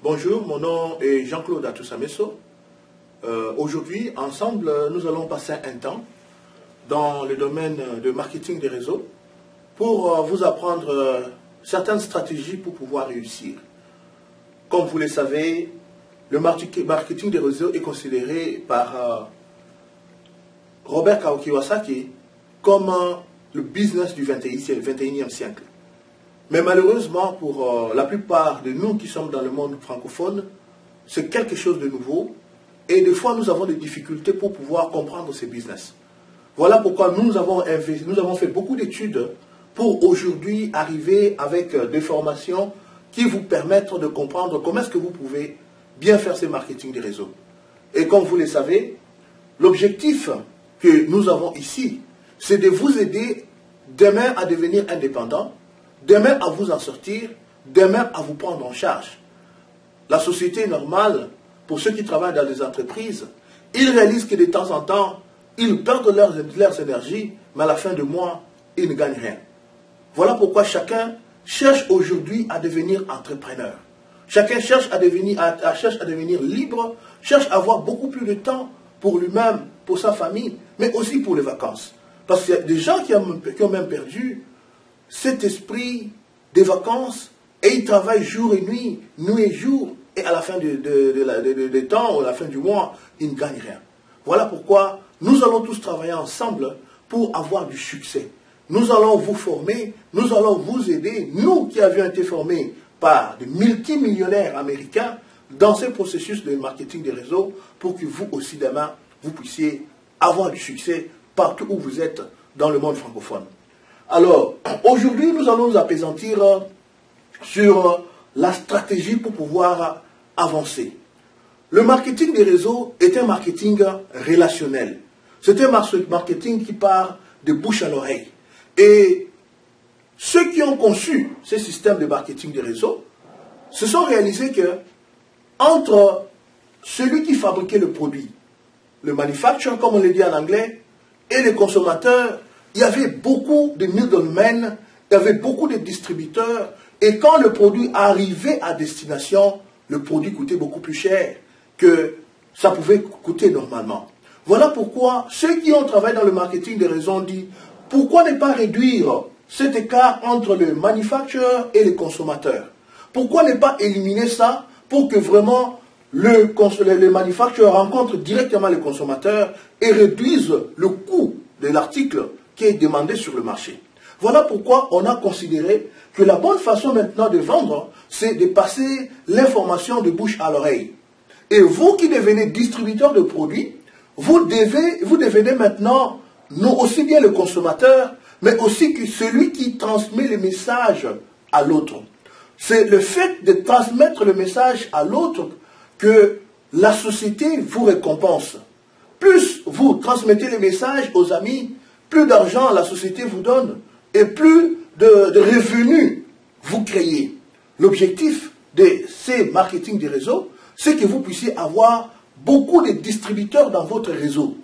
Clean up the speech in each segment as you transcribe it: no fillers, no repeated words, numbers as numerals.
Bonjour, mon nom est Jean-Claude Atousamesso. Aujourd'hui, ensemble, nous allons passer un temps dans le domaine de marketing des réseaux pour vous apprendre certaines stratégies pour pouvoir réussir. Comme vous le savez, le marketing des réseaux est considéré par Robert Kiyosaki comme le business du 21e siècle. Mais malheureusement, pour la plupart de nous qui sommes dans le monde francophone, c'est quelque chose de nouveau. Et des fois, nous avons des difficultés pour pouvoir comprendre ces business. Voilà pourquoi nous avons fait beaucoup d'études pour aujourd'hui arriver avec des formations qui vous permettent de comprendre comment est-ce que vous pouvez bien faire ce marketing des réseaux. Et comme vous le savez, l'objectif que nous avons ici, c'est de vous aider demain à devenir indépendant, demain à vous en sortir, demain à vous prendre en charge. La société normale, pour ceux qui travaillent dans des entreprises, ils réalisent que de temps en temps, ils perdent leurs énergies, mais à la fin du mois, ils ne gagnent rien. Voilà pourquoi chacun cherche aujourd'hui à devenir entrepreneur. Chacun cherche à devenir libre, cherche à avoir beaucoup plus de temps pour lui-même, pour sa famille, mais aussi pour les vacances. Parce qu'il y a des gens qui ont même perdu cet esprit des vacances et ils travaillent jour et nuit et jour, et à la fin des temps, ou à la fin du mois, ils ne gagnent rien. Voilà pourquoi nous allons tous travailler ensemble pour avoir du succès. Nous allons vous former, nous allons vous aider, nous qui avions été formés par des multimillionnaires américains dans ce processus de marketing des réseaux pour que vous aussi demain, vous puissiez avoir du succès partout où vous êtes dans le monde francophone. Alors, aujourd'hui, nous allons nous appesantir sur la stratégie pour pouvoir avancer. Le marketing des réseaux est un marketing relationnel. C'est un marketing qui part de bouche à l'oreille. Et ceux qui ont conçu ce système de marketing des réseaux se sont réalisés que entre celui qui fabriquait le produit, le manufacturer, comme on le dit en anglais, et les consommateurs, il y avait beaucoup de middlemen, il y avait beaucoup de distributeurs, et quand le produit arrivait à destination, le produit coûtait beaucoup plus cher que ça pouvait coûter normalement. Voilà pourquoi ceux qui ont travaillé dans le marketing des réseaux ont dit, pourquoi ne pas réduire cet écart entre le manufacturer et le consommateur? Pourquoi ne pas éliminer ça pour que vraiment le manufacturer rencontre directement le consommateur et réduise le coût de l'article qui est demandé sur le marché. Voilà pourquoi on a considéré que la bonne façon maintenant de vendre, c'est de passer l'information de bouche à l'oreille. Et vous qui devenez distributeur de produits, vous devenez maintenant, non aussi bien le consommateur, mais aussi que celui qui transmet le message à l'autre. C'est le fait de transmettre le message à l'autre que la société vous récompense. Plus vous transmettez le message aux amis, plus d'argent la société vous donne et plus de revenus vous créez. L'objectif de ces marketing des réseaux, c'est que vous puissiez avoir beaucoup de distributeurs dans votre réseau.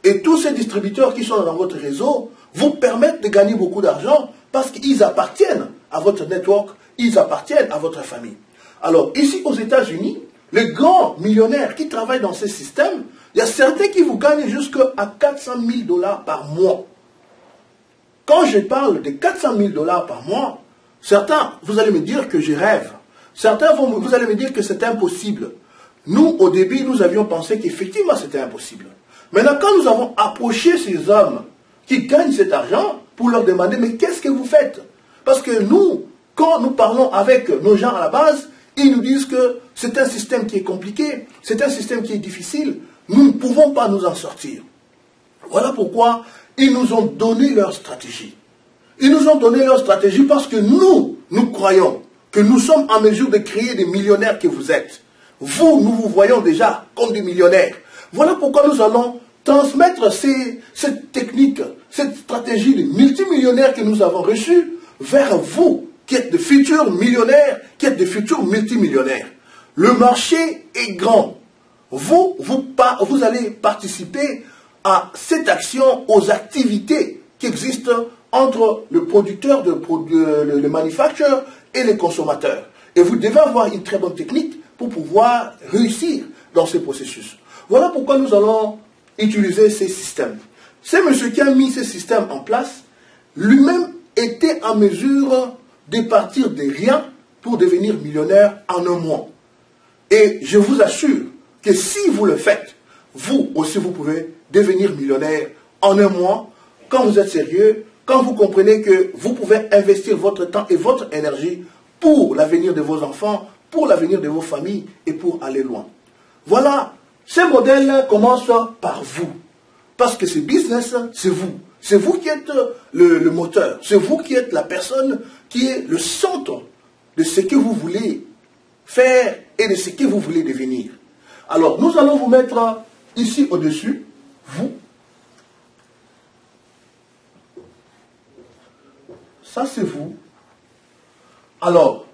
Et tous ces distributeurs qui sont dans votre réseau vous permettent de gagner beaucoup d'argent parce qu'ils appartiennent à votre network, ils appartiennent à votre famille. Alors ici aux États-Unis, les grands millionnaires qui travaillent dans ces systèmes, il y a certains qui vous gagnent jusqu'à 400 000 $ par mois. Quand je parle de 400 000 $ par mois, certains, vous allez me dire que je rêve. Certains, vous allez me dire que c'est impossible. Nous, au début, nous avions pensé qu'effectivement, c'était impossible. Maintenant, quand nous avons approché ces hommes qui gagnent cet argent pour leur demander, mais qu'est-ce que vous faites? Parce que nous, quand nous parlons avec nos gens à la base, ils nous disent que c'est un système qui est compliqué, c'est un système qui est difficile, nous ne pouvons pas nous en sortir. Voilà pourquoi ils nous ont donné leur stratégie. Ils nous ont donné leur stratégie parce que nous croyons que nous sommes en mesure de créer des millionnaires que vous êtes. Vous, nous vous voyons déjà comme des millionnaires. Voilà pourquoi nous allons transmettre cette technique, cette stratégie de multimillionnaires que nous avons reçue vers vous, qui êtes de futurs millionnaires, qui êtes de futurs multimillionnaires. Le marché est grand. Vous allez participer à cette action, aux activités qui existent entre le producteur, le manufacturer et les consommateurs. Et vous devez avoir une très bonne technique pour pouvoir réussir dans ce processus. Voilà pourquoi nous allons utiliser ces systèmes. C'est monsieur qui a mis ces systèmes en place, lui-même était en mesure de partir de rien pour devenir millionnaire en un mois. Et je vous assure que si vous le faites, vous aussi vous pouvez devenir millionnaire en un mois, quand vous êtes sérieux, quand vous comprenez que vous pouvez investir votre temps et votre énergie pour l'avenir de vos enfants, pour l'avenir de vos familles et pour aller loin. Voilà, ce modèle commence par vous. Parce que ce business, c'est vous. C'est vous qui êtes le moteur. C'est vous qui êtes la personne qui est le centre de ce que vous voulez faire et de ce que vous voulez devenir. Alors, nous allons vous mettre ici au-dessus, vous. Ça, c'est vous. Alors,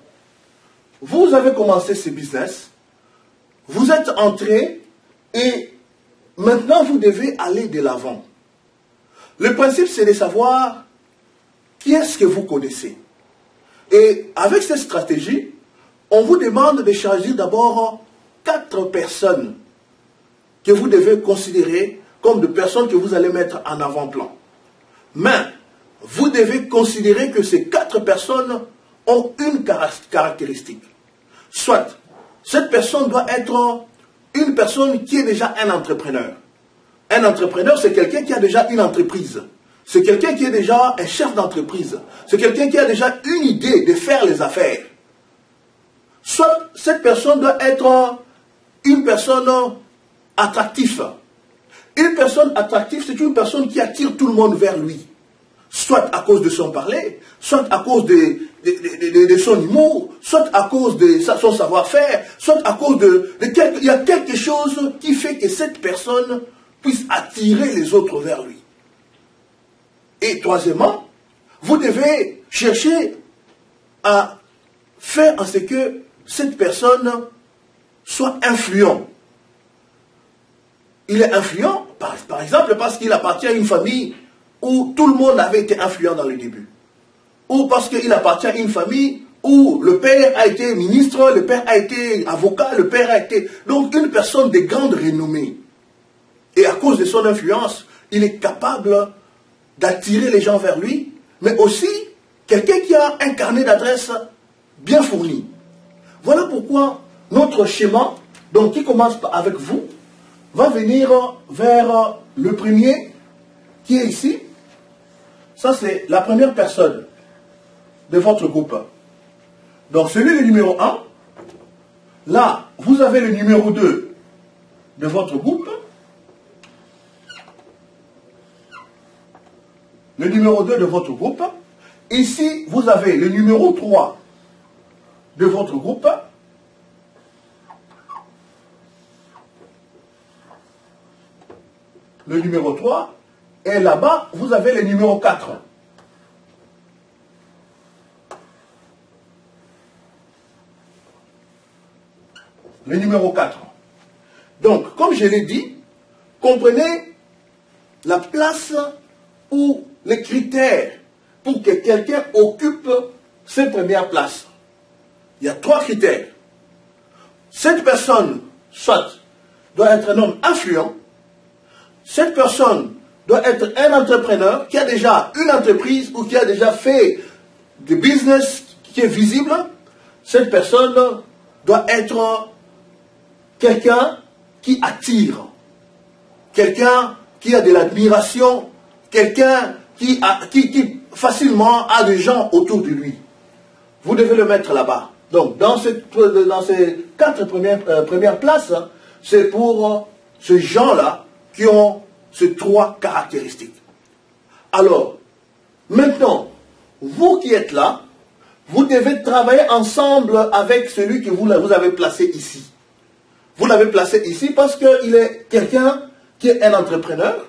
vous avez commencé ce business, vous êtes entré et maintenant vous devez aller de l'avant. Le principe, c'est de savoir qui est-ce que vous connaissez. Et avec cette stratégie, on vous demande de choisir d'abord 4 personnes que vous devez considérer comme des personnes que vous allez mettre en avant-plan. Mais vous devez considérer que ces 4 personnes ont une caractéristique. Soit, cette personne doit être une personne qui est déjà un entrepreneur. Un entrepreneur, c'est quelqu'un qui a déjà une entreprise. C'est quelqu'un qui est déjà un chef d'entreprise. C'est quelqu'un qui a déjà une idée de faire les affaires. Soit, cette personne doit être une personne attractive. Une personne attractive, c'est une personne qui attire tout le monde vers lui. Soit à cause de son parler, soit à cause de son humour, soit à cause de son savoir-faire, soit à cause il y a quelque chose qui fait que cette personne puisse attirer les autres vers lui. Et troisièmement, vous devez chercher à faire en ce que cette personne soit influente. Il est influent, par exemple, parce qu'il appartient à une famille où tout le monde avait été influent dans le début. Ou parce qu'il appartient à une famille où le père a été ministre, le père a été avocat, le père a été... Donc une personne de grande renommée. Et à cause de son influence, il est capable d'attirer les gens vers lui, mais aussi quelqu'un qui a un carnet d'adresses bien fourni. Voilà pourquoi notre schéma, donc qui commence avec vous, va venir vers le premier qui est ici. Ça, c'est la première personne de votre groupe. Donc, celui le numéro 1. Là, vous avez le numéro 2 de votre groupe. Le numéro 2 de votre groupe. Ici, vous avez le numéro 3 de votre groupe. Le numéro 3. Et là-bas, vous avez le numéro 4. Le numéro 4. Donc, comme je l'ai dit, comprenez la place ou les critères pour que quelqu'un occupe cette première place. Il y a 3 critères. Cette personne, soit, doit être un homme influent. Cette personne doit être un entrepreneur qui a déjà une entreprise ou qui a déjà fait du business qui est visible. Cette personne doit être quelqu'un qui attire, quelqu'un qui a de l'admiration, quelqu'un qui facilement a des gens autour de lui. Vous devez le mettre là-bas. Donc, dans ces 4 premières places, c'est pour ces gens-là qui ont ces 3 caractéristiques. Alors, maintenant, vous qui êtes là, vous devez travailler ensemble avec celui que vous avez placé ici. Vous l'avez placé ici parce qu'il est quelqu'un qui est un entrepreneur,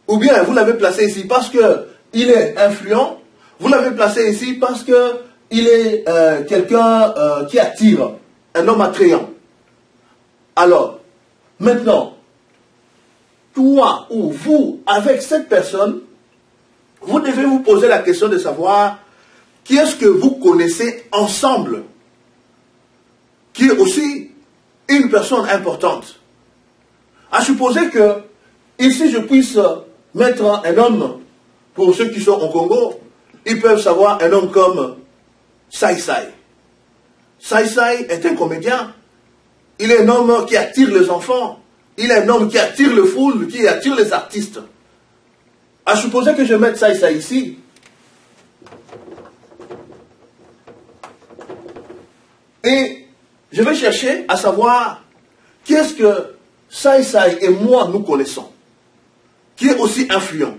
ou bien vous l'avez placé ici parce qu'il est influent, vous l'avez placé ici parce qu'il est quelqu'un qui attire, un homme attrayant. Alors, maintenant, toi ou vous, avec cette personne, vous devez vous poser la question de savoir qui est-ce que vous connaissez ensemble, qui est aussi une personne importante. À supposer que, ici, je puisse mettre un homme, pour ceux qui sont au Congo, ils peuvent savoir un homme comme Sai Sai. Sai Sai est un comédien. Il est un homme qui attire les enfants. Il est un homme qui attire le foule, qui attire les artistes. À supposer que je mette Sai Sai ici. Et je vais chercher à savoir qu'est-ce que Sai Sai et moi nous connaissons, qui est aussi influent.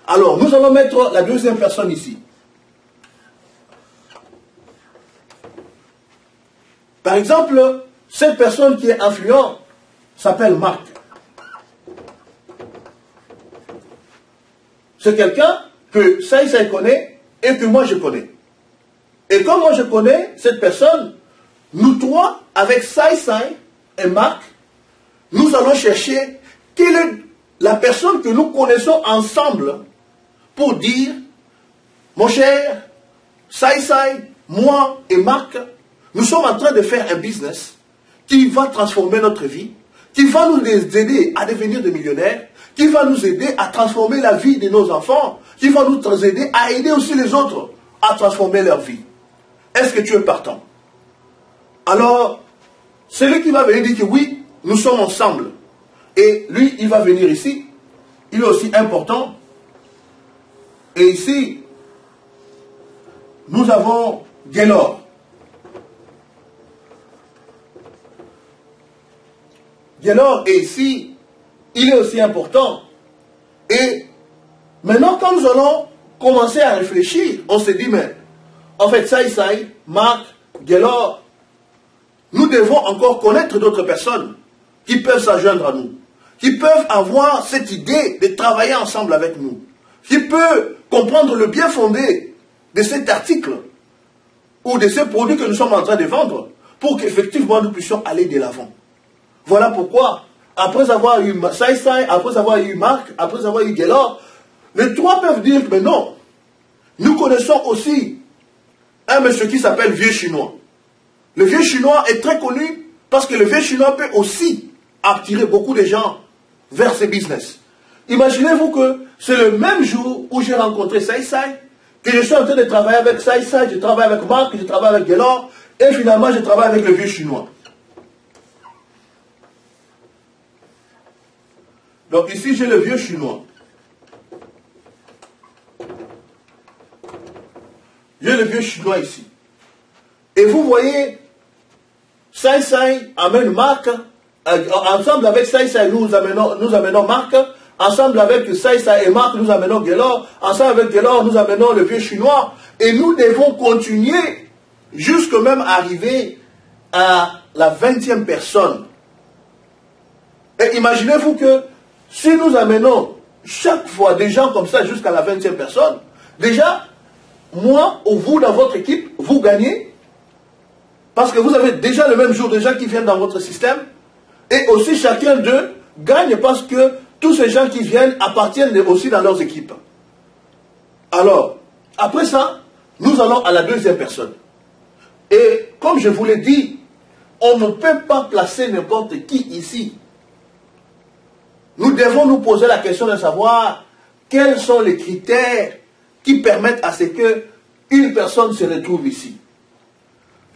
Alors, nous allons mettre la deuxième personne ici. Par exemple, cette personne qui est influente s'appelle Marc. C'est quelqu'un que Sai Sai connaît et que moi je connais. Et comme moi je connais cette personne, nous trois, avec Sai Sai et Marc, nous allons chercher quelle est la personne que nous connaissons ensemble pour dire, mon cher, Sai Sai, moi et Marc, nous sommes en train de faire un business qui va transformer notre vie, qui va nous aider à devenir des millionnaires, qui va nous aider à transformer la vie de nos enfants, qui va nous aider à aider aussi les autres à transformer leur vie. Est-ce que tu es partant? Alors, celui qui va venir dire que oui, nous sommes ensemble. Et lui, il va venir ici. Il est aussi important. Et ici, nous avons Gaylor. Gaylor est ici. Il est aussi important. Et maintenant, quand nous allons commencer à réfléchir, on se dit, mais en fait, Sai Sai, Marc, Gaylor, nous devons encore connaître d'autres personnes qui peuvent s'adjoindre à nous, qui peuvent avoir cette idée de travailler ensemble avec nous, qui peuvent comprendre le bien fondé de cet article ou de ce produit que nous sommes en train de vendre pour qu'effectivement nous puissions aller de l'avant. Voilà pourquoi, après avoir eu Sai Sai, après avoir eu Marc, après avoir eu Gaylor, les trois peuvent dire, mais non, nous connaissons aussi un monsieur qui s'appelle Vieux Chinois. Le Vieux Chinois est très connu parce que le Vieux Chinois peut aussi attirer beaucoup de gens vers ce business. Imaginez-vous que c'est le même jour où j'ai rencontré Sai Sai, que je suis en train de travailler avec Sai Sai, je travaille avec Marc, je travaille avec Gaylor, et finalement je travaille avec le Vieux Chinois. Donc ici j'ai le Vieux Chinois. J'ai le Vieux Chinois ici. Et vous voyez, Sai Sai amène Marc, ensemble avec Sai Sai, nous amenons Marc, ensemble avec Sai Sai et Marc, nous amenons Gaylor, ensemble avec Gaylor, nous amenons le Vieux Chinois, et nous devons continuer jusqu'à même arriver à la 20e personne. Et imaginez-vous que si nous amenons chaque fois des gens comme ça jusqu'à la 20e personne, déjà, moi ou vous dans votre équipe, vous gagnez, parce que vous avez déjà le même jour de gens qui viennent dans votre système, et aussi chacun d'eux gagne parce que tous ces gens qui viennent appartiennent aussi dans leurs équipes. Alors, après ça, nous allons à la deuxième personne. Et comme je vous l'ai dit, on ne peut pas placer n'importe qui ici. Nous devons nous poser la question de savoir quels sont les critères qui permettent à ce qu'une personne se retrouve ici.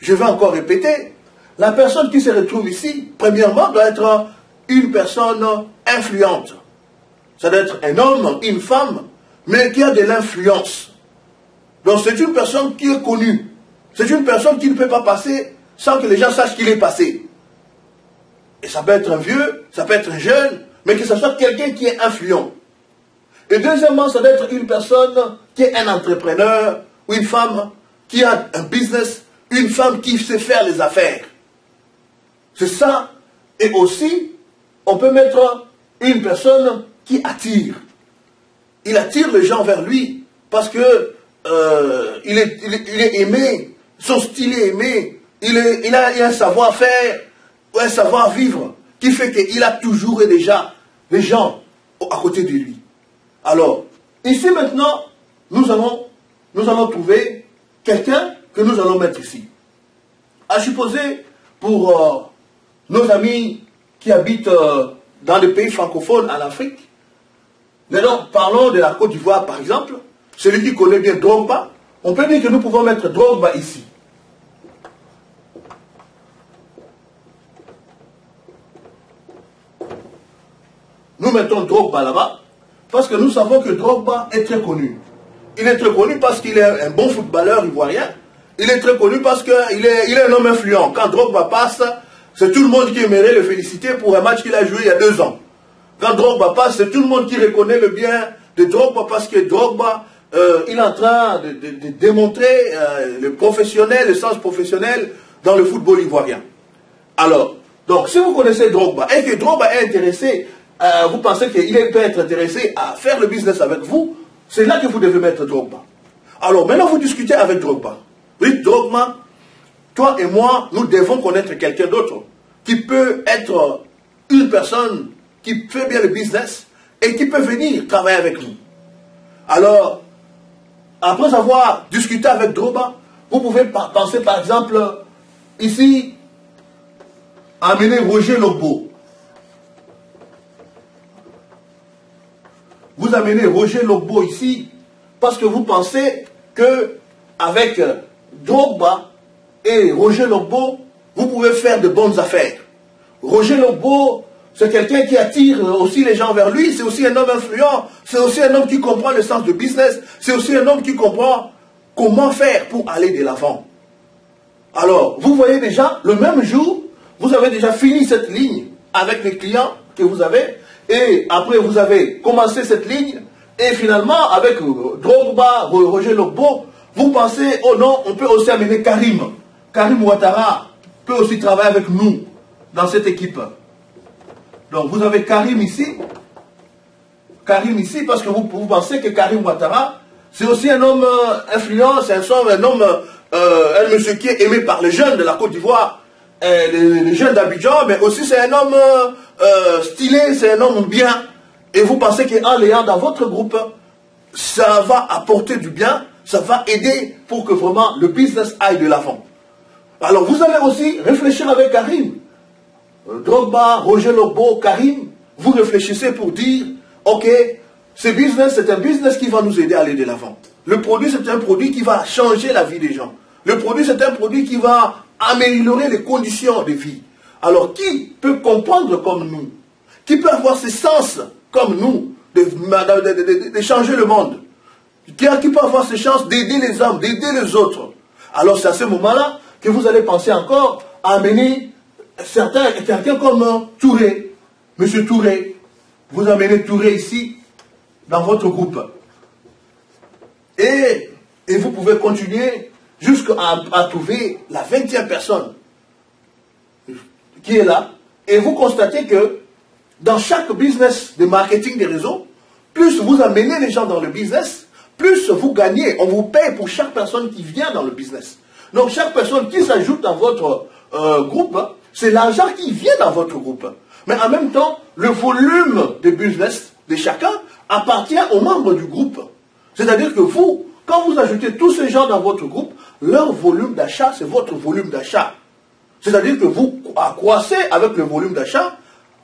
Je vais encore répéter, la personne qui se retrouve ici, premièrement, doit être une personne influente. Ça doit être un homme, une femme, mais qui a de l'influence. Donc c'est une personne qui est connue. C'est une personne qui ne peut pas passer sans que les gens sachent qu'il est passé. Et ça peut être un vieux, ça peut être un jeune, mais que ce soit quelqu'un qui est influent. Et deuxièmement, ça doit être une personne qui est un entrepreneur, ou une femme qui a un business, une femme qui sait faire les affaires. C'est ça. Et aussi, on peut mettre une personne qui attire. Il attire les gens vers lui parce que il est aimé, son style est aimé, il a un savoir-faire, un savoir-vivre qui fait qu'il a toujours et déjà les gens à côté de lui. Alors, ici maintenant, nous allons trouver quelqu'un que nous allons mettre ici. À supposer, pour nos amis qui habitent dans les pays francophones en Afrique. Maintenant, parlons de la Côte d'Ivoire, par exemple. Celui qui connaît bien Drogba, on peut dire que nous pouvons mettre Drogba ici. Nous mettons Drogba là-bas, parce que nous savons que Drogba est très connu. Il est très connu parce qu'il est un bon footballeur ivoirien. Il est très connu parce qu'il est un homme influent. Quand Drogba passe, c'est tout le monde qui aimerait le féliciter pour un match qu'il a joué il y a 2 ans. Quand Drogba passe, c'est tout le monde qui reconnaît le bien de Drogba parce que Drogba, il est en train de démontrer le professionnel, le sens professionnel dans le football ivoirien. Alors, donc si vous connaissez Drogba et que Drogba est intéressé, vous pensez qu'il peut être intéressé à faire le business avec vous, c'est là que vous devez mettre Drogba. Alors maintenant vous discutez avec Drogba. Oui, Drogba, toi et moi, nous devons connaître quelqu'un d'autre qui peut être une personne qui fait bien le business et qui peut venir travailler avec nous. Alors, après avoir discuté avec Drogba, vous pouvez penser par exemple, ici, à amener Roger Logbo. Vous amenez Roger Logbo ici parce que vous pensez que avec Drogba et Roger Logbo, vous pouvez faire de bonnes affaires. Roger Logbo, c'est quelqu'un qui attire aussi les gens vers lui, c'est aussi un homme influent, c'est aussi un homme qui comprend le sens du business, c'est aussi un homme qui comprend comment faire pour aller de l'avant. Alors, vous voyez déjà, le même jour, vous avez déjà fini cette ligne avec les clients que vous avez, et après vous avez commencé cette ligne, et finalement, avec Drogba, Roger Logbo, vous pensez, oh non, on peut aussi amener Karim. Karim Ouattara peut aussi travailler avec nous dans cette équipe. Donc vous avez Karim ici parce que vous pensez que Karim Ouattara, c'est aussi un homme influent, c'est un homme, un monsieur qui est aimé par les jeunes de la Côte d'Ivoire, les jeunes d'Abidjan, mais aussi c'est un homme stylé, c'est un homme bien. Et vous pensez qu'en l'ayant dans votre groupe, ça va apporter du bien, ça va aider pour que vraiment le business aille de l'avant. Alors vous allez aussi réfléchir avec Karim. Drogba, Roger Logbo, Karim, vous réfléchissez pour dire, ok, ce business, c'est un business qui va nous aider à aller de l'avant. Le produit, c'est un produit qui va changer la vie des gens. Le produit, c'est un produit qui va améliorer les conditions de vie. Alors, qui peut comprendre comme nous? Qui peut avoir ce sens comme nous de changer le monde? Qui peut avoir ce chance d'aider les hommes, d'aider les autres? Alors, c'est à ce moment-là que vous allez penser encore à amener quelqu'un comme Touré. Monsieur Touré, vous amenez Touré ici, dans votre groupe. Et vous pouvez continuer jusqu'à trouver la 20e personne qui est là. Et vous constatez que dans chaque business de marketing des réseaux, plus vous amenez les gens dans le business, plus vous gagnez. On vous paye pour chaque personne qui vient dans le business. Donc chaque personne qui s'ajoute dans votre groupe, c'est l'argent qui vient dans votre groupe. Mais en même temps, le volume de business de chacun appartient aux membres du groupe. C'est-à-dire que vous, quand vous ajoutez tous ces gens dans votre groupe, leur volume d'achat, c'est votre volume d'achat. C'est-à-dire que vous accroissez avec le volume d'achat,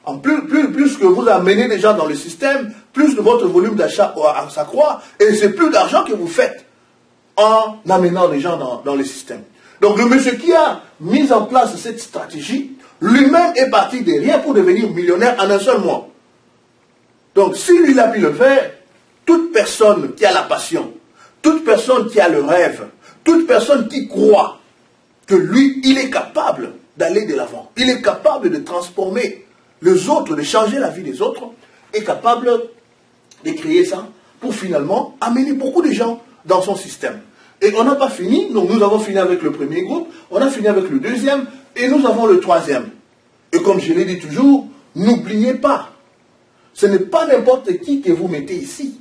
en plus que vous amenez des gens dans le système, plus de votre volume d'achat s'accroît, et c'est plus d'argent que vous faites en amenant les gens dans le système. Donc le monsieur qui a mis en place cette stratégie, lui-même est parti de rien pour devenir millionnaire en un seul mois. Donc si lui a pu le faire, toute personne qui a la passion, toute personne qui a le rêve, toute personne qui croit que lui, il est capable d'aller de l'avant, il est capable de transformer les autres, de changer la vie des autres, est capable de créer ça pour finalement amener beaucoup de gens dans son système. Et on n'a pas fini, donc nous avons fini avec le premier groupe, on a fini avec le deuxième, et nous avons le troisième. Et comme je l'ai dit toujours, n'oubliez pas, ce n'est pas n'importe qui que vous mettez ici.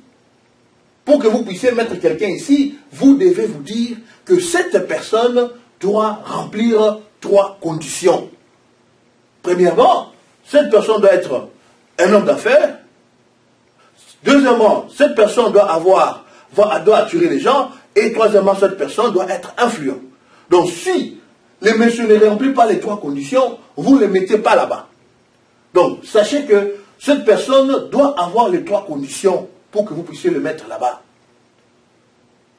Pour que vous puissiez mettre quelqu'un ici, vous devez vous dire que cette personne doit remplir 3 conditions. Premièrement, cette personne doit être un homme d'affaires. Deuxièmement, cette personne doit attirer les gens. Et troisièmement, cette personne doit être influente. Donc si le monsieur ne remplit pas les 3 conditions, vous ne le mettez pas là-bas. Donc, sachez que cette personne doit avoir les 3 conditions pour que vous puissiez le mettre là-bas.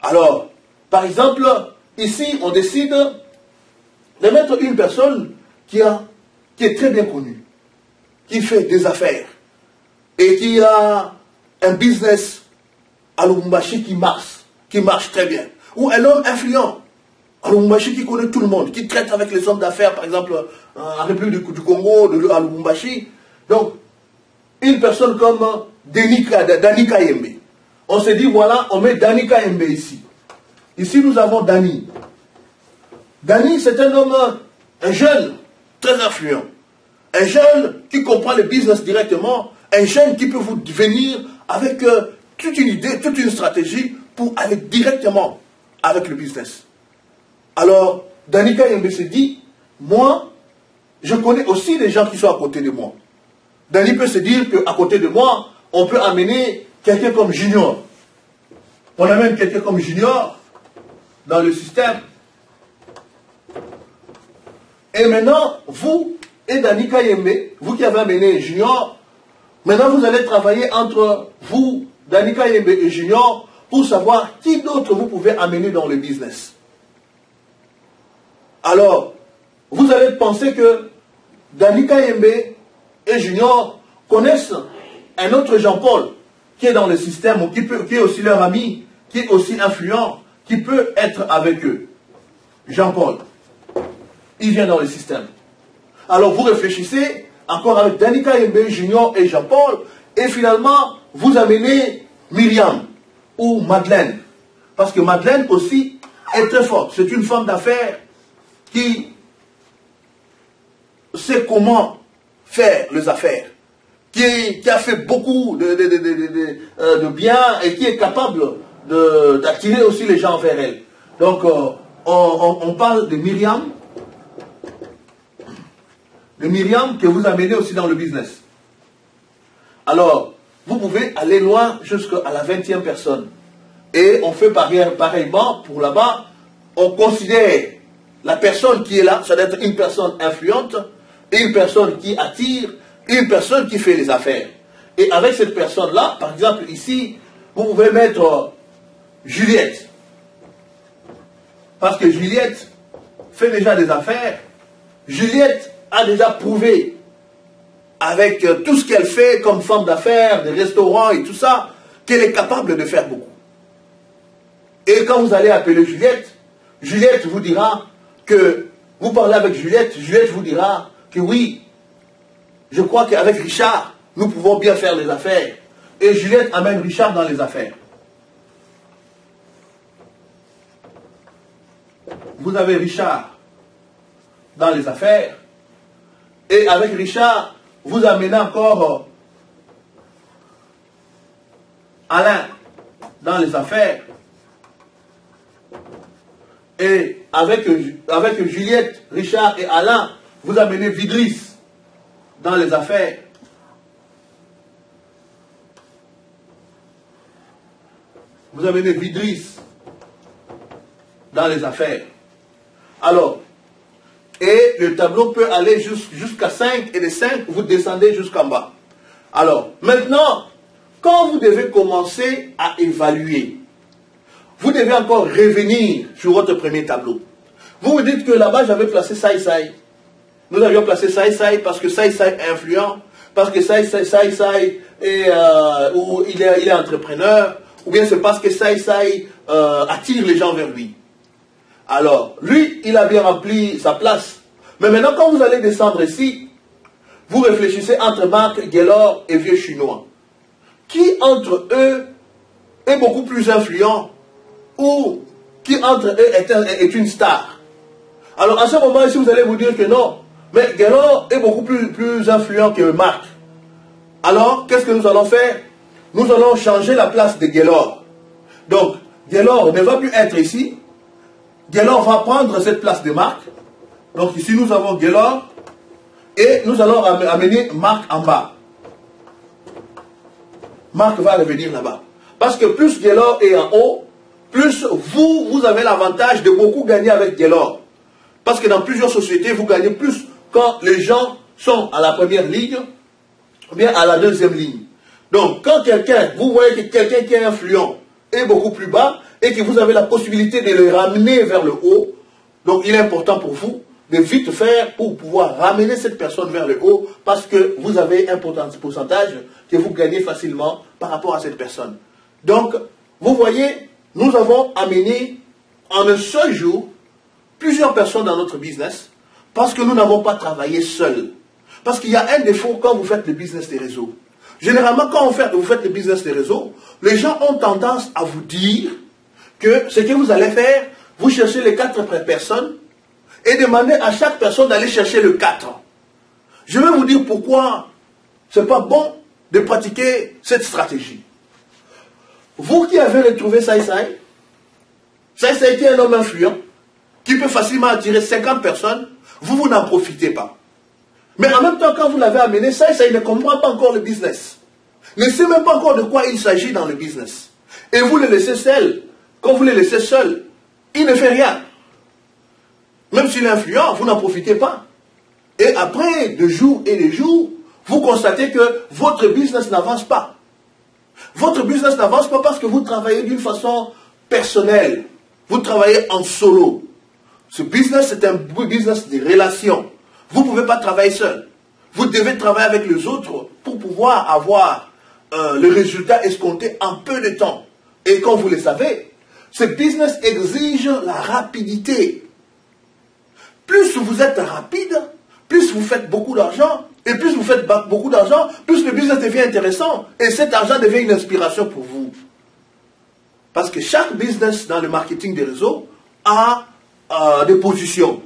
Alors, par exemple, ici, on décide de mettre une personne qui est très bien connue, qui fait des affaires et qui a un business à Lubumbashi qui marche très bien. Ou un homme influent à Lubumbashi qui connaît tout le monde, qui traite avec les hommes d'affaires, par exemple, en République du Congo, à Lubumbashi. Donc, une personne comme Dani Kayembe. On s'est dit, voilà, on met Dani Kayembe ici. Ici, nous avons Dani. Dani, c'est un homme, un jeune, très influent. Un jeune qui comprend le business directement. Un jeune qui peut vous venir avec toute une idée, toute une stratégie pour aller directement avec le business. Alors, Dani Kayembe se dit, moi, je connais aussi les gens qui sont à côté de moi. Dani peut se dire qu'à côté de moi, on peut amener quelqu'un comme Junior. On amène quelqu'un comme Junior dans le système. Et maintenant, vous et Dani Kayembe, vous qui avez amené Junior, maintenant vous allez travailler entre vous, Dani Kayembe et Junior, pour savoir qui d'autre vous pouvez amener dans le business. Alors, vous allez penser que Dani Kayembe et Junior connaissent un autre Jean-Paul qui est dans le système, ou qui est aussi leur ami, qui est aussi influent, qui peut être avec eux. Jean-Paul, il vient dans le système. Alors vous réfléchissez encore avec Dani Kayembe, Junior et Jean-Paul, et finalement, vous amenez Myriam ou Madeleine. Parce que Madeleine aussi est très forte. C'est une femme d'affaires qui sait comment faire les affaires, qui a fait beaucoup de bien et qui est capable d'attirer aussi les gens vers elle. Donc, on parle de Myriam que vous amenez aussi dans le business. Alors, vous pouvez aller loin jusqu'à la 20e personne. Et on fait pareillement pour là-bas, on considère la personne qui est là, ça doit être une personne influente, une personne qui attire, une personne qui fait les affaires. Et avec cette personne-là, par exemple ici, vous pouvez mettre Juliette. Parce que Juliette fait déjà des affaires. Juliette a déjà prouvé, avec tout ce qu'elle fait comme femme d'affaires, des restaurants et tout ça, qu'elle est capable de faire beaucoup. Et quand vous allez appeler Juliette, Juliette vous dira que, vous parlez avec Juliette, Juliette vous dira que oui, je crois qu'avec Richard, nous pouvons bien faire les affaires. Et Juliette amène Richard dans les affaires. Vous avez Richard dans les affaires. Et avec Richard, vous amenez encore Alain dans les affaires. Et avec Juliette, Richard et Alain, vous amenez Vidriss dans les affaires. Vous amenez Vidriss dans les affaires. Alors, et le tableau peut aller jusqu'à 5, et de 5, vous descendez jusqu'en bas. Alors, maintenant, quand vous devez commencer à évaluer, vous devez encore revenir sur votre premier tableau. Vous vous dites que là-bas, j'avais placé Sai Sai. Nous avions placé Sai Sai parce que Sai Sai est influent, parce que Sai Sai il est entrepreneur, ou bien c'est parce que Sai Sai attire les gens vers lui. Alors, lui, il a bien rempli sa place. Mais maintenant, quand vous allez descendre ici, vous réfléchissez entre Marc Guélor et Vieux Chinois. Qui entre eux est beaucoup plus influent ou qui entre eux est une star? Alors à ce moment ici, vous allez vous dire que non, mais Guélor est beaucoup plus influent que Marc. Alors, qu'est-ce que nous allons faire? Nous allons changer la place de Guélor. Donc, Guélor ne va plus être ici. Guélor va prendre cette place de Marc. Donc ici, nous avons Guélor et nous allons amener Marc en bas. Marc va revenir là-bas. Parce que plus Guélor est en haut, plus vous avez l'avantage de beaucoup gagner avec Guélor. Parce que dans plusieurs sociétés, vous gagnez plus quand les gens sont à la première ligne ou bien à la deuxième ligne. Donc, quand vous voyez que quelqu'un qui est influent est beaucoup plus bas et que vous avez la possibilité de le ramener vers le haut, donc il est important pour vous de vite faire pour pouvoir ramener cette personne vers le haut parce que vous avez un pourcentage que vous gagnez facilement par rapport à cette personne. Donc, vous voyez, nous avons amené en un seul jour plusieurs personnes dans notre business parce que nous n'avons pas travaillé seuls. Parce qu'il y a un défaut quand vous faites le business des réseaux. Généralement, quand vous faites le business des réseaux, les gens ont tendance à vous dire que ce que vous allez faire, vous cherchez les 4 personnes et demandez à chaque personne d'aller chercher le 4. Je vais vous dire pourquoi ce n'est pas bon de pratiquer cette stratégie. Vous qui avez retrouvé Sai Sai était un homme influent qui peut facilement attirer 50 personnes, vous n'en profitez pas. Mais en même temps, quand vous l'avez amené, Sai ne comprend pas encore le business. Ne sait même pas encore de quoi il s'agit dans le business. Et vous le laissez seul. Quand vous le laissez seul, il ne fait rien. Même s'il est influent, vous n'en profitez pas. Et après, de jour et de jours, vous constatez que votre business n'avance pas. Votre business n'avance pas parce que vous travaillez d'une façon personnelle. Vous travaillez en solo. Ce business, c'est un business de relations. Vous ne pouvez pas travailler seul. Vous devez travailler avec les autres pour pouvoir avoir le résultat escompté en peu de temps. Et comme vous le savez, ce business exige la rapidité. Plus vous êtes rapide, plus vous faites beaucoup d'argent, et plus vous faites beaucoup d'argent, plus le business devient intéressant, et cet argent devient une inspiration pour vous. Parce que chaque business dans le marketing des réseaux a des positions.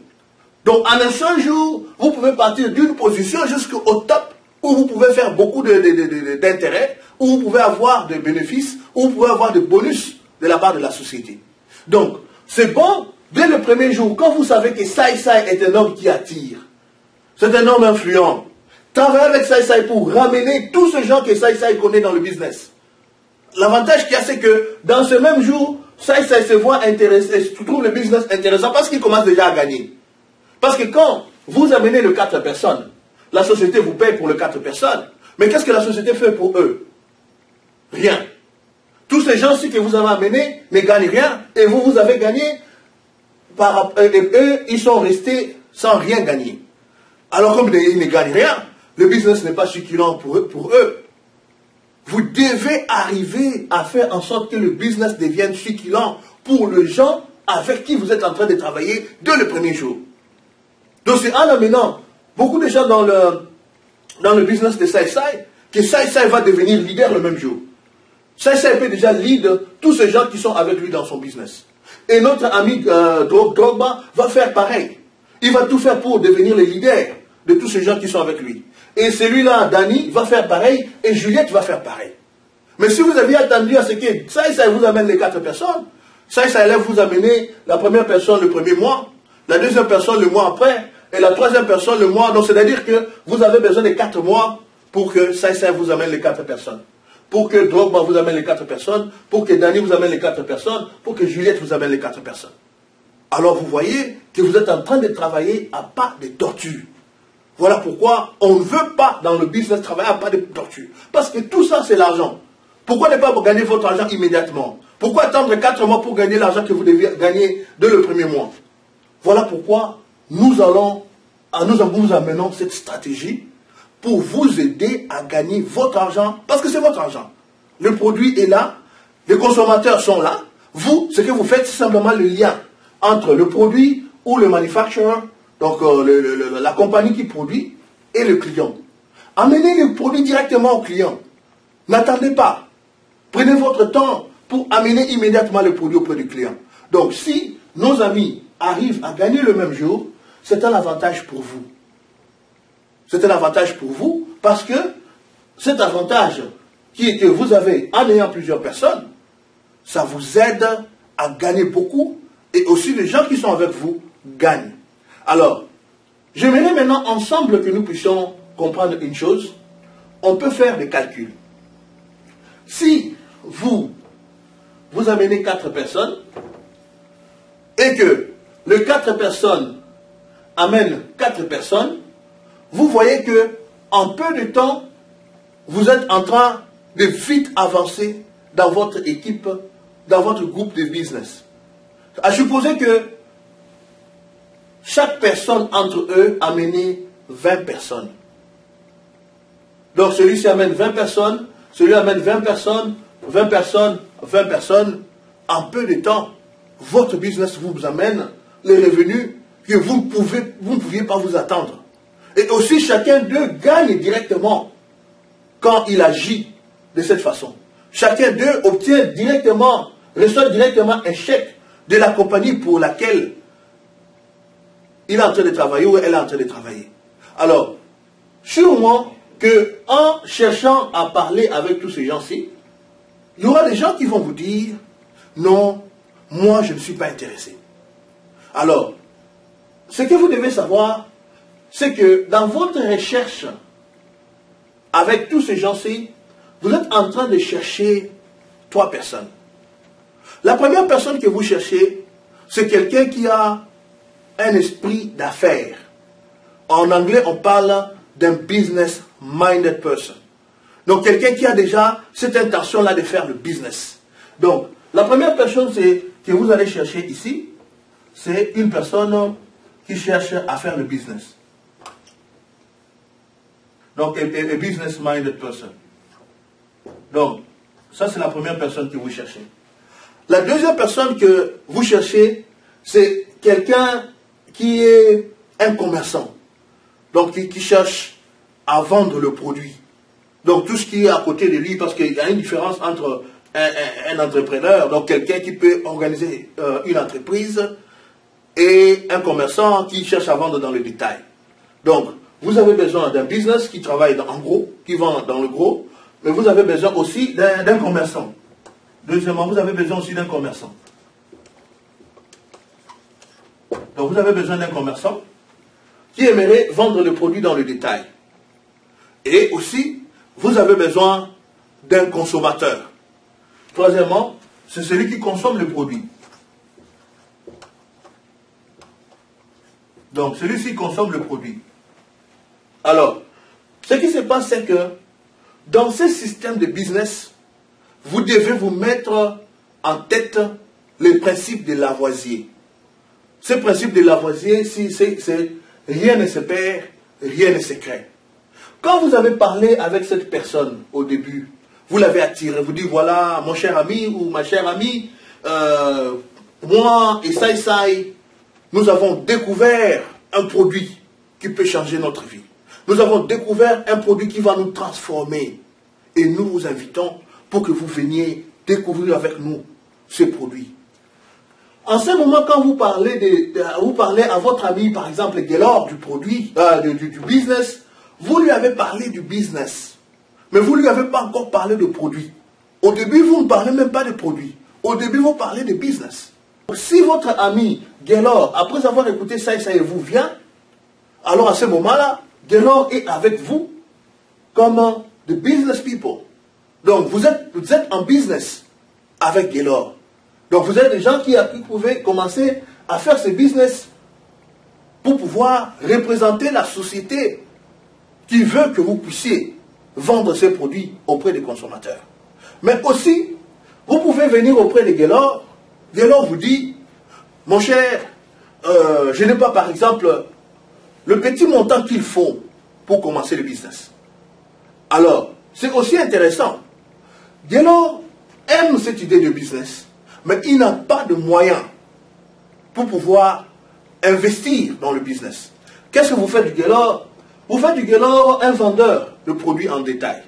Donc en un seul jour, vous pouvez partir d'une position jusqu'au top, où vous pouvez faire beaucoup d'intérêts, où vous pouvez avoir des bénéfices, où vous pouvez avoir des bonus de la part de la société. Donc, c'est bon, dès le premier jour, quand vous savez que Sai est un homme qui attire, c'est un homme influent, travaillez avec Sai pour ramener tous ces gens que Sai connaît dans le business. L'avantage qu'il y a, c'est que dans ce même jour, Sai se voit intéressé, trouve le business intéressant parce qu'il commence déjà à gagner. Parce que quand vous amenez le 4 personnes, la société vous paye pour les 4 personnes, mais qu'est-ce que la société fait pour eux? Rien. Tous ces gens-ci que vous avez amenés ne gagnent rien, et vous avez gagné, et eux, ils sont restés sans rien gagner. Alors comme ils ne gagnent rien, le business n'est pas succulent pour eux. Vous devez arriver à faire en sorte que le business devienne succulent pour les gens avec qui vous êtes en train de travailler dès le premier jour. Donc c'est en amenant beaucoup de gens dans le business de Sai que Sai va devenir leader le même jour. Sai peut déjà lead tous ces gens qui sont avec lui dans son business. Et notre ami Drogba va faire pareil. Il va tout faire pour devenir le leader de tous ces gens qui sont avec lui. Et celui-là, Danny, va faire pareil, et Juliette va faire pareil. Mais si vous aviez attendu à ce que Sai vous amène les 4 personnes, Sai allait vous amener la première personne le premier mois, la deuxième personne le mois après, et la troisième personne le mois. Donc c'est-à-dire que vous avez besoin de 4 mois pour que Sai vous amène les 4 personnes. Pour que Drogba vous amène les 4 personnes, pour que Danny vous amène les 4 personnes, pour que Juliette vous amène les 4 personnes. Alors vous voyez que vous êtes en train de travailler à pas de tortue. Voilà pourquoi on ne veut pas dans le business travailler à pas de tortue. Parce que tout ça c'est l'argent. Pourquoi ne pas gagner votre argent immédiatement? Pourquoi attendre 4 mois pour gagner l'argent que vous deviez gagner dès le premier mois? Voilà pourquoi nous amenons cette stratégie pour vous aider à gagner votre argent, parce que c'est votre argent. Le produit est là, les consommateurs sont là. Vous, ce que vous faites, c'est simplement le lien entre le produit ou le manufacturer, donc la compagnie qui produit, et le client. Amenez le produit directement au client. N'attendez pas. Prenez votre temps pour amener immédiatement le produit auprès du client. Donc si nos amis arrivent à gagner le même jour, c'est un avantage pour vous. C'est un avantage pour vous parce que cet avantage que vous avez en ayant plusieurs personnes, ça vous aide à gagner beaucoup et aussi les gens qui sont avec vous gagnent. Alors, j'aimerais maintenant ensemble que nous puissions comprendre une chose. On peut faire des calculs. Si vous amenez 4 personnes et que les 4 personnes amène 4 personnes, vous voyez que en peu de temps, vous êtes en train de vite avancer dans votre équipe, dans votre groupe de business. À supposer que chaque personne entre eux amène 20 personnes. Donc celui-ci amène 20 personnes, celui amène 20 personnes, 20 personnes, 20 personnes. En peu de temps, votre business vous amène les revenus que vous ne pouviez pas vous attendre. Et aussi chacun d'eux gagne directement quand il agit de cette façon. Chacun d'eux obtient directement, reçoit directement un chèque de la compagnie pour laquelle il est en train de travailler ou elle est en train de travailler. Alors, sûrement qu'en cherchant à parler avec tous ces gens-ci, il y aura des gens qui vont vous dire « Non, moi je ne suis pas intéressé ». Alors, ce que vous devez savoir, c'est que dans votre recherche avec tous ces gens-ci, vous êtes en train de chercher 3 personnes. La première personne que vous cherchez, c'est quelqu'un qui a un esprit d'affaires. En anglais, on parle d'un business-minded person. Donc, quelqu'un qui a déjà cette intention-là de faire le business. Donc, la première personne que vous allez chercher ici, c'est une personne qui cherche à faire le business. Donc, a business-minded person. Donc, ça c'est la première personne que vous cherchez. La deuxième personne que vous cherchez, c'est quelqu'un qui est un commerçant. Donc, qui cherche à vendre le produit. Donc, tout ce qui est à côté de lui, parce qu'il y a une différence entre un entrepreneur, donc quelqu'un qui peut organiser une entreprise, et un commerçant qui cherche à vendre dans le détail. Donc, vous avez besoin d'un business qui travaille en gros, qui vend dans le gros, mais vous avez besoin aussi d'un commerçant. Deuxièmement, vous avez besoin aussi d'un commerçant. Donc, vous avez besoin d'un commerçant qui aimerait vendre le produit dans le détail. Et aussi, vous avez besoin d'un consommateur. Troisièmement, c'est celui qui consomme le produit. Donc, celui-ci consomme le produit. Alors, ce qui se passe, c'est que dans ce système de business, vous devez vous mettre en tête le principe de Lavoisier. Ce principe de Lavoisier, c'est rien ne se perd, rien ne se crée. Quand vous avez parlé avec cette personne au début, vous l'avez attiré, vous dites voilà, mon cher ami ou ma chère amie, moi et ça, nous avons découvert un produit qui peut changer notre vie. Nous avons découvert un produit qui va nous transformer. Et nous vous invitons pour que vous veniez découvrir avec nous ce produit. En ce moment, quand vous parlez, vous parlez à votre ami, par exemple, Gaylord, du produit, du business, vous lui avez parlé du business. Mais vous ne lui avez pas encore parlé de produit. Au début, vous ne parlez même pas de produit. Au début, vous parlez de business. Si votre ami Gaylord, après avoir écouté ça et vous vient, alors à ce moment-là, Gaylord est avec vous comme the business people. Donc vous êtes en business avec Gaylord. Donc vous êtes des gens qui pouvaient commencer à faire ce business pour pouvoir représenter la société qui veut que vous puissiez vendre ces produits auprès des consommateurs. Mais aussi, vous pouvez venir auprès de Gaylord. Gaylord vous dit, mon cher, je n'ai pas par exemple le petit montant qu'il faut pour commencer le business. Alors, c'est aussi intéressant. Gaylord aime cette idée de business, mais il n'a pas de moyens pour pouvoir investir dans le business. Qu'est-ce que vous faites du Gaylord? Vous faites du Gaylord un vendeur de produits en détail.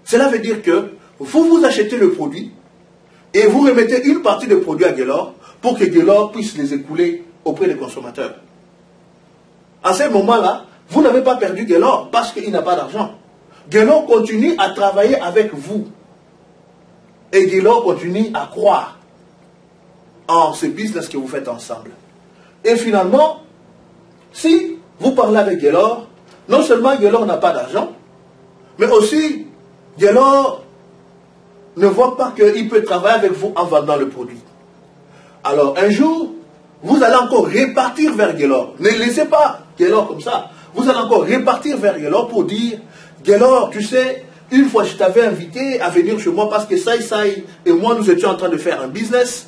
Cela veut dire que vous achetez le produit et vous remettez une partie des produits à Gaylord pour que Gaylord puisse les écouler auprès des consommateurs. À ce moment-là, vous n'avez pas perdu Gaylord parce qu'il n'a pas d'argent. Gaylord continue à travailler avec vous. Et Gaylord continue à croire en ce business que vous faites ensemble. Et finalement, si vous parlez avec Gaylord, non seulement Gaylord n'a pas d'argent, mais aussi Gaylord ne voit pas qu'il peut travailler avec vous en vendant le produit. Alors un jour, vous allez encore répartir vers Gaylor. Ne laissez pas Gaylor comme ça. Vous allez encore répartir vers Gaylor pour dire, Gaylor, tu sais, une fois je t'avais invité à venir chez moi parce que Saï et moi nous étions en train de faire un business,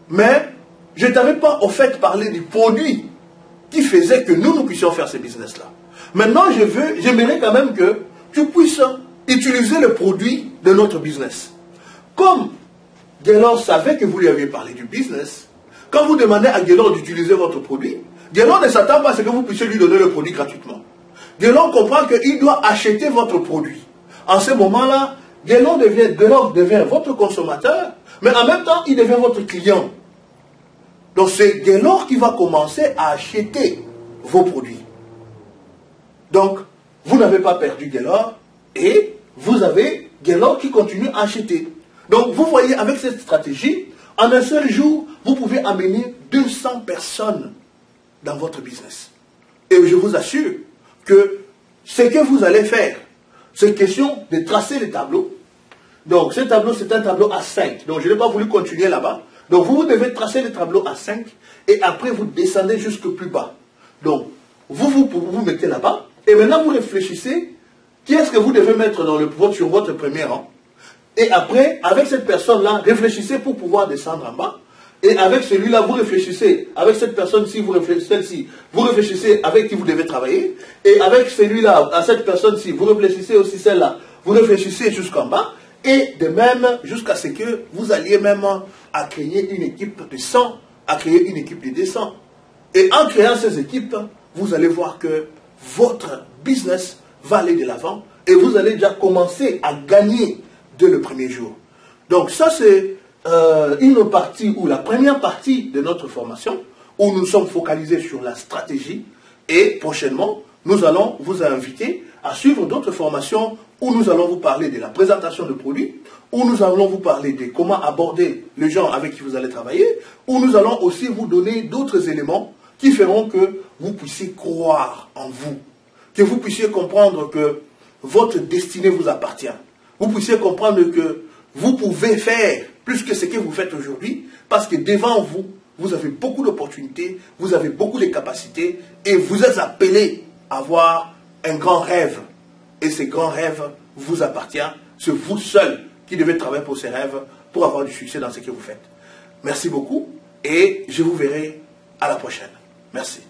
mais je ne t'avais pas au fait parlé du produit qui faisait que nous puissions faire ce business-là. Maintenant, j'aimerais quand même que tu puisses utiliser le produit de notre business. Comme Gaylor savait que vous lui aviez parlé du business, quand vous demandez à Gaylor d'utiliser votre produit, Gaylor ne s'attend pas à ce que vous puissiez lui donner le produit gratuitement. Gaylor comprend qu'il doit acheter votre produit. En ce moment-là, Gaylor devient votre consommateur, mais en même temps, il devient votre client. Donc c'est Gaylor qui va commencer à acheter vos produits. Donc, vous n'avez pas perdu Gaylor et vous avez Gaylor qui continue à acheter. Donc, vous voyez, avec cette stratégie, en un seul jour, vous pouvez amener 200 personnes dans votre business. Et je vous assure que ce que vous allez faire, c'est question de tracer les tableaux. Donc, ce tableau, c'est un tableau à 5. Donc, je n'ai pas voulu continuer là-bas. Donc, vous devez tracer le tableau à 5 et après, vous descendez jusque plus bas. Donc, vous mettez là-bas et maintenant, vous réfléchissez qui est-ce que vous devez mettre sur votre premier rang. Et après, avec cette personne-là, réfléchissez pour pouvoir descendre en bas. Et avec celui-là, vous réfléchissez. Avec cette personne-ci, vous réfléchissez avec qui vous devez travailler. Et avec celui-là, à cette personne-ci, vous réfléchissez aussi celle-là. Vous réfléchissez jusqu'en bas. Et de même, jusqu'à ce que vous alliez même à créer une équipe de 100, à créer une équipe de 200. Et en créant ces équipes, vous allez voir que votre business va aller de l'avant. Et vous allez déjà commencer à gagner dès le premier jour. Donc ça, c'est une partie, ou la première partie de notre formation, où nous sommes focalisés sur la stratégie. Et prochainement, nous allons vous inviter à suivre d'autres formations où nous allons vous parler de la présentation de produits, où nous allons vous parler de comment aborder les gens avec qui vous allez travailler, où nous allons aussi vous donner d'autres éléments qui feront que vous puissiez croire en vous, que vous puissiez comprendre que votre destinée vous appartient. Vous puissiez comprendre que vous pouvez faire plus que ce que vous faites aujourd'hui, parce que devant vous, vous avez beaucoup d'opportunités, vous avez beaucoup de capacités, et vous êtes appelés à avoir un grand rêve. Et ce grand rêve vous appartient. C'est vous seul qui devez travailler pour ces rêves, pour avoir du succès dans ce que vous faites. Merci beaucoup, et je vous verrai à la prochaine. Merci.